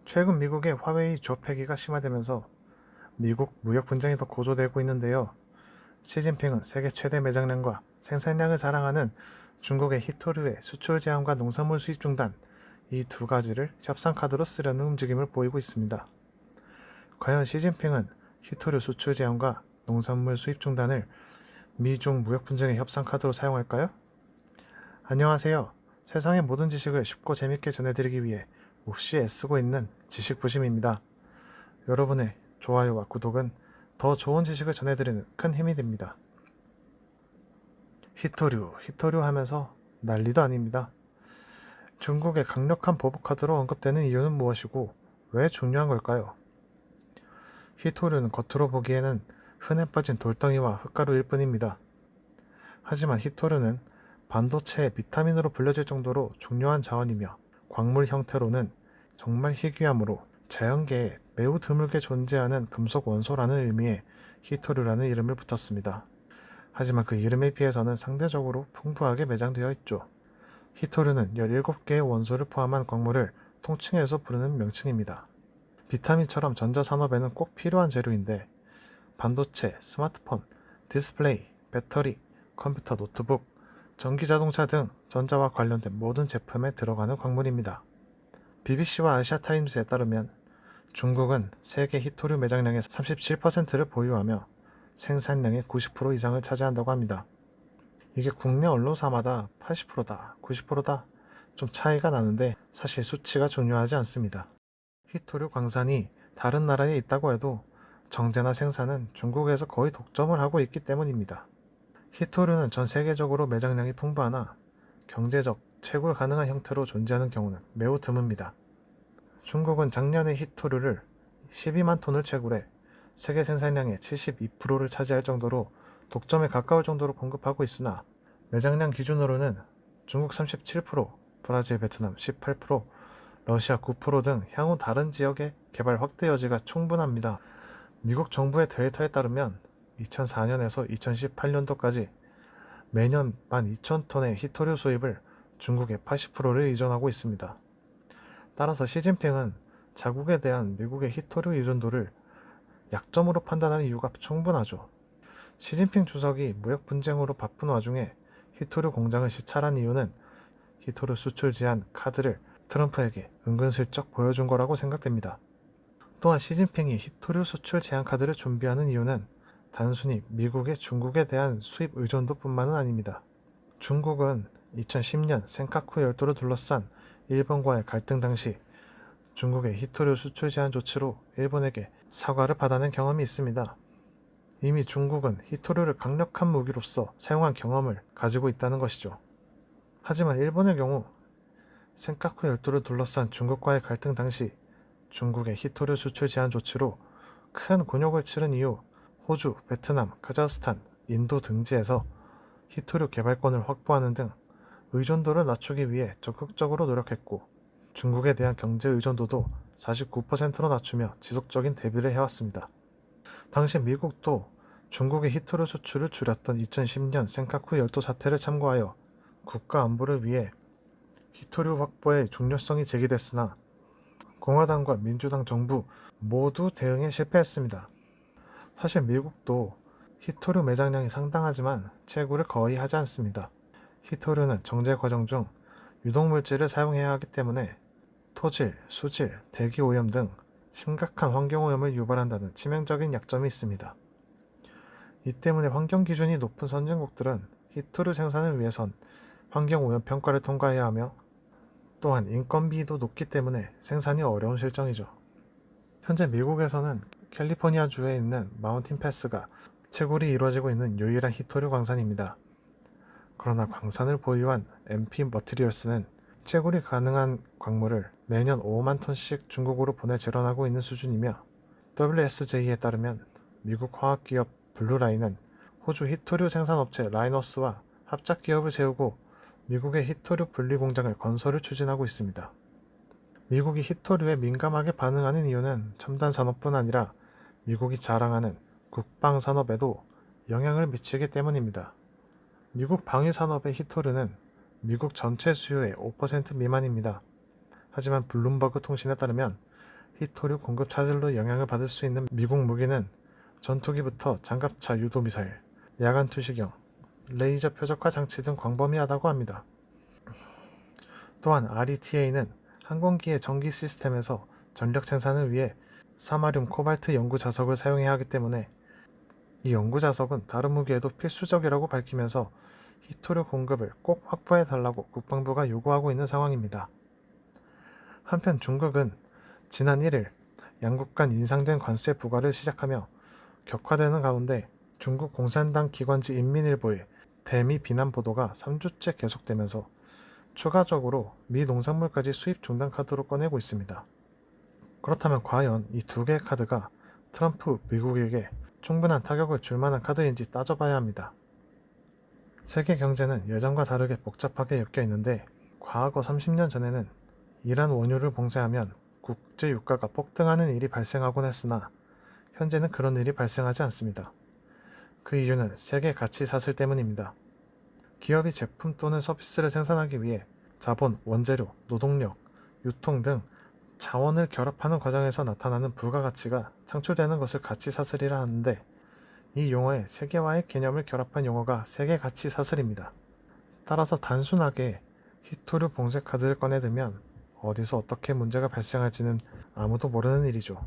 최근 미국의 화웨이 조 폐기가 심화되면서 미국 무역 분쟁이 더 고조되고 있는데요. 시진핑은 세계 최대 매장량과 생산량을 자랑하는 중국의 히토류의 수출 제한과 농산물 수입 중단, 이 두 가지를 협상 카드로 쓰려는 움직임을 보이고 있습니다. 과연 시진핑은 히토류 수출 제한과 농산물 수입 중단을 미중 무역 분쟁의 협상 카드로 사용할까요? 안녕하세요. 세상의 모든 지식을 쉽고 재밌게 전해드리기 위해 몹시 애쓰고 있는 지식부심입니다. 여러분의 좋아요와 구독은 더 좋은 지식을 전해드리는 큰 힘이 됩니다. 히토류 하면서 난리도 아닙니다. 중국의 강력한 보복카드로 언급되는 이유는 무엇이고 왜 중요한 걸까요? 히토류는 겉으로 보기에는 흔해 빠진 돌덩이와 흙가루일 뿐입니다. 하지만 히토류는 반도체의 비타민으로 불려질 정도로 중요한 자원이며 광물 형태로는 정말 희귀하므로 자연계에 매우 드물게 존재하는 금속 원소라는 의미에 히토류라는 이름을 붙였습니다. 하지만 그 이름에 비해서는 상대적으로 풍부하게 매장되어 있죠. 히토류는 17개의 원소를 포함한 광물을 통칭해서 부르는 명칭입니다. 비타민처럼 전자산업에는 꼭 필요한 재료인데 반도체, 스마트폰, 디스플레이, 배터리, 컴퓨터, 노트북, 전기자동차 등 전자와 관련된 모든 제품에 들어가는 광물입니다. BBC와 아시아타임스에 따르면 중국은 세계 히토류 매장량의 37%를 보유하며 생산량의 90% 이상을 차지한다고 합니다. 이게 국내 언론사마다 80%다, 90%다 좀 차이가 나는데 사실 수치가 중요하지 않습니다. 히토류 광산이 다른 나라에 있다고 해도 정제나 생산은 중국에서 거의 독점을 하고 있기 때문입니다. 히토류는 전 세계적으로 매장량이 풍부하나 경제적 채굴 가능한 형태로 존재하는 경우는 매우 드뭅니다. 중국은 작년에 히토류를 12만 톤을 채굴해 세계 생산량의 72%를 차지할 정도로 독점에 가까울 정도로 공급하고 있으나 매장량 기준으로는 중국 37%, 브라질, 베트남 18%, 러시아 9%등 향후 다른 지역의 개발 확대 여지가 충분합니다. 미국 정부의 데이터에 따르면 2004년에서 2018년도까지 매년 12,000톤의 히토류 수입을 중국의 80%를 의존하고 있습니다. 따라서 시진핑은 자국에 대한 미국의 히토류 의존도를 약점으로 판단하는 이유가 충분하죠. 시진핑 주석이 무역 분쟁으로 바쁜 와중에 히토류 공장을 시찰한 이유는 히토류 수출 제한 카드를 트럼프에게 은근슬쩍 보여준 거라고 생각됩니다. 또한 시진핑이 히토류 수출 제한 카드를 준비하는 이유는 단순히 미국의 중국에 대한 수입 의존도뿐만은 아닙니다. 중국은 2010년 센카쿠 열도를 둘러싼 일본과의 갈등 당시 중국의 히토류 수출 제한 조치로 일본에게 사과를 받아낸 경험이 있습니다. 이미 중국은 히토류를 강력한 무기로서 사용한 경험을 가지고 있다는 것이죠. 하지만 일본의 경우 센카쿠 열도를 둘러싼 중국과의 갈등 당시 중국의 히토류 수출 제한 조치로 큰 곤욕을 치른 이후 호주, 베트남, 카자흐스탄, 인도 등지에서 히토류 개발권을 확보하는 등 의존도를 낮추기 위해 적극적으로 노력했고 중국에 대한 경제 의존도도 49%로 낮추며 지속적인 대비를 해왔습니다. 당시 미국도 중국의 히토류 수출을 줄였던 2010년 센카쿠 열도 사태를 참고하여 국가 안보를 위해 히토류 확보의 중요성이 제기됐으나 공화당과 민주당 정부 모두 대응에 실패했습니다. 사실 미국도 히토류 매장량이 상당하지만 채굴을 거의 하지 않습니다. 히토류는 정제 과정 중 유독물질을 사용해야 하기 때문에 토질, 수질, 대기 오염 등 심각한 환경오염을 유발한다는 치명적인 약점이 있습니다. 이 때문에 환경 기준이 높은 선진국들은 히토류 생산을 위해선 환경오염 평가를 통과해야 하며 또한 인건비도 높기 때문에 생산이 어려운 실정이죠. 현재 미국에서는 캘리포니아주에 있는 마운틴 패스가 채굴이 이루어지고 있는 유일한 히토류 광산입니다. 그러나 광산을 보유한 MP 머티리얼스는 채굴이 가능한 광물을 매년 5만 톤씩 중국으로 보내 재련하고 있는 수준이며 WSJ에 따르면 미국 화학기업 블루라인은 호주 히토류 생산업체 라이너스와 합작기업을 세우고 미국의 히토류 분리 공장을 건설을 추진하고 있습니다. 미국이 히토류에 민감하게 반응하는 이유는 첨단 산업뿐 아니라 미국이 자랑하는 국방 산업에도 영향을 미치기 때문입니다. 미국 방위 산업의 히토류는 미국 전체 수요의 5% 미만입니다. 하지만 블룸버그 통신에 따르면 히토류 공급 차질로 영향을 받을 수 있는 미국 무기는 전투기부터 장갑차 유도미사일, 야간 투시경, 레이저 표적화 장치 등 광범위하다고 합니다. 또한 RETA는 항공기의 전기 시스템에서 전력 생산을 위해 사마륨 코발트 연구 자석을 사용해야 하기 때문에 이 연구 자석은 다른 무기에도 필수적이라고 밝히면서 히토류 공급을 꼭 확보해 달라고 국방부가 요구하고 있는 상황입니다. 한편 중국은 지난 1일 양국 간 인상된 관세 부과를 시작하며 격화되는 가운데 중국 공산당 기관지 인민일보의 대미 비난 보도가 3주째 계속되면서 추가적으로 미 농산물까지 수입 중단 카드로 꺼내고 있습니다. 그렇다면 과연 이 두 개의 카드가 트럼프 미국에게 충분한 타격을 줄 만한 카드인지 따져봐야 합니다. 세계 경제는 예전과 다르게 복잡하게 엮여 있는데 과거 30년 전에는 이란 원유를 봉쇄하면 국제 유가가 폭등하는 일이 발생하곤 했으나 현재는 그런 일이 발생하지 않습니다. 그 이유는 세계 가치 사슬 때문입니다. 기업이 제품 또는 서비스를 생산하기 위해 자본, 원재료, 노동력, 유통 등 자원을 결합하는 과정에서 나타나는 부가가치가 창출되는 것을 가치사슬이라 하는데 이 용어에 세계화의 개념을 결합한 용어가 세계가치사슬입니다. 따라서 단순하게 히토류 봉쇄 카드를 꺼내들면 어디서 어떻게 문제가 발생할지는 아무도 모르는 일이죠.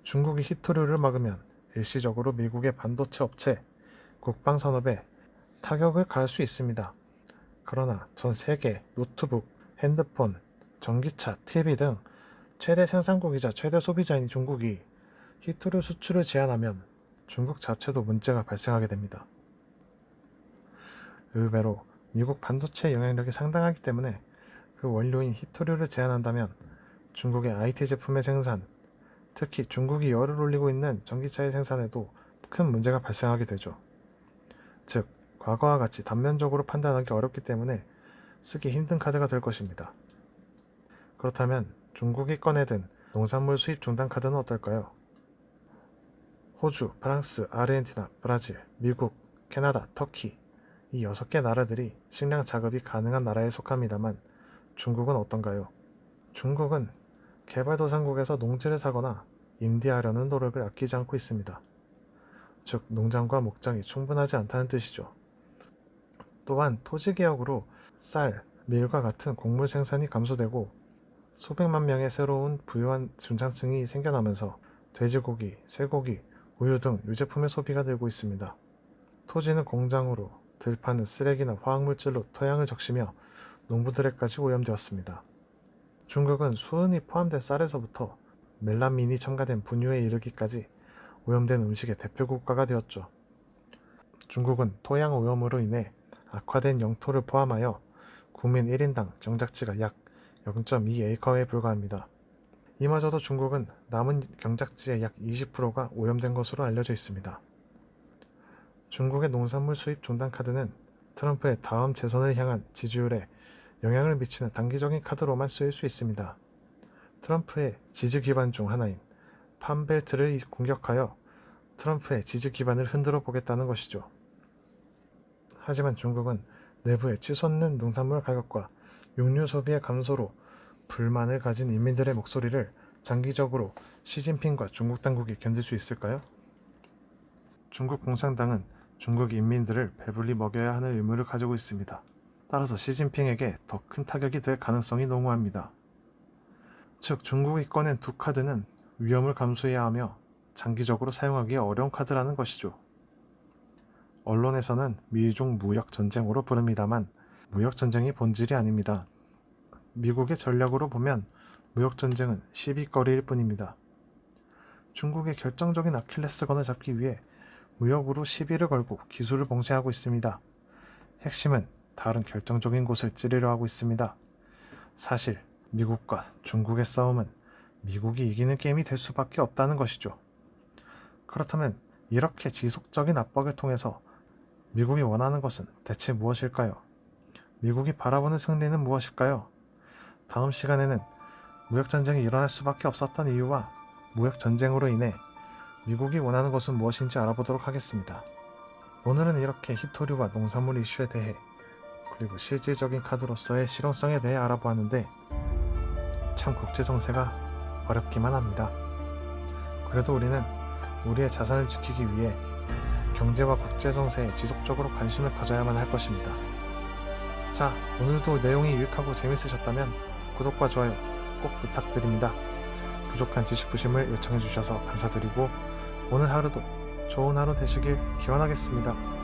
중국이 히토류를 막으면 일시적으로 미국의 반도체 업체, 국방산업에 타격을 가할 수 있습니다. 그러나 전 세계 노트북, 핸드폰, 전기차, TV 등 최대 생산국이자 최대 소비자인 중국이 히토류 수출을 제한하면 중국 자체도 문제가 발생하게 됩니다. 의외로 미국 반도체의 영향력이 상당하기 때문에 그 원료인 히토류를 제한한다면 중국의 IT 제품의 생산, 특히 중국이 열을 올리고 있는 전기차의 생산에도 큰 문제가 발생하게 되죠. 즉, 과거와 같이 단면적으로 판단하기 어렵기 때문에 쓰기 힘든 카드가 될 것입니다. 그렇다면 중국이 꺼내든 농산물 수입 중단 카드는 어떨까요? 호주, 프랑스, 아르헨티나, 브라질, 미국, 캐나다, 터키 이 6개 나라들이 식량 자급이 가능한 나라에 속합니다만 중국은 어떤가요? 중국은 개발도상국에서 농지를 사거나 임대하려는 노력을 아끼지 않고 있습니다. 즉 농장과 목장이 충분하지 않다는 뜻이죠. 또한 토지개혁으로 쌀, 밀과 같은 곡물 생산이 감소되고 수백만 명의 새로운 부유한 중산층이 생겨나면서 돼지고기, 쇠고기, 우유 등 유제품의 소비가 늘고 있습니다. 토지는 공장으로, 들판은 쓰레기나 화학물질로 토양을 적시며 농부들에까지 오염되었습니다. 중국은 수은이 포함된 쌀에서부터 멜라민이 첨가된 분유에 이르기까지 오염된 음식의 대표 국가가 되었죠. 중국은 토양 오염으로 인해 악화된 영토를 포함하여 국민 1인당 경작지가 약 0.2에이커에 불과합니다. 이마저도 중국은 남은 경작지의 약 20%가 오염된 것으로 알려져 있습니다. 중국의 농산물 수입 중단 카드는 트럼프의 다음 재선을 향한 지지율에 영향을 미치는 단기적인 카드로만 쓰일 수 있습니다. 트럼프의 지지 기반 중 하나인 팜벨트를 공격하여 트럼프의 지지 기반을 흔들어 보겠다는 것이죠. 하지만 중국은 내부에 치솟는 농산물 가격과 육류 소비의 감소로 불만을 가진 인민들의 목소리를 장기적으로 시진핑과 중국 당국이 견딜 수 있을까요? 중국 공산당은 중국 인민들을 배불리 먹여야 하는 의무를 가지고 있습니다. 따라서 시진핑에게 더 큰 타격이 될 가능성이 농후합니다. 즉 중국이 꺼낸 두 카드는 위험을 감수해야 하며 장기적으로 사용하기 어려운 카드라는 것이죠. 언론에서는 미중 무역전쟁으로 부릅니다만 무역전쟁이 본질이 아닙니다. 미국의 전략으로 보면 무역전쟁은 시비거리일 뿐입니다. 중국의 결정적인 아킬레스건을 잡기 위해 무역으로 시비를 걸고 기술을 봉쇄하고 있습니다. 핵심은 다른 결정적인 곳을 찌르려 하고 있습니다. 사실 미국과 중국의 싸움은 미국이 이기는 게임이 될 수밖에 없다는 것이죠. 그렇다면 이렇게 지속적인 압박을 통해서 미국이 원하는 것은 대체 무엇일까요? 미국이 바라보는 승리는 무엇일까요? 다음 시간에는 무역전쟁이 일어날 수밖에 없었던 이유와 무역전쟁으로 인해 미국이 원하는 것은 무엇인지 알아보도록 하겠습니다. 오늘은 이렇게 히토류와 농산물 이슈에 대해 그리고 실질적인 카드로서의 실용성에 대해 알아보았는데 참 국제정세가 어렵기만 합니다. 그래도 우리는 우리의 자산을 지키기 위해 경제와 국제정세에 지속적으로 관심을 가져야만 할 것입니다. 자, 오늘도 내용이 유익하고 재밌으셨다면 구독과 좋아요 꼭 부탁드립니다. 부족한 지식 부심을 요청해 주셔서 감사드리고 오늘 하루도 좋은 하루 되시길 기원하겠습니다.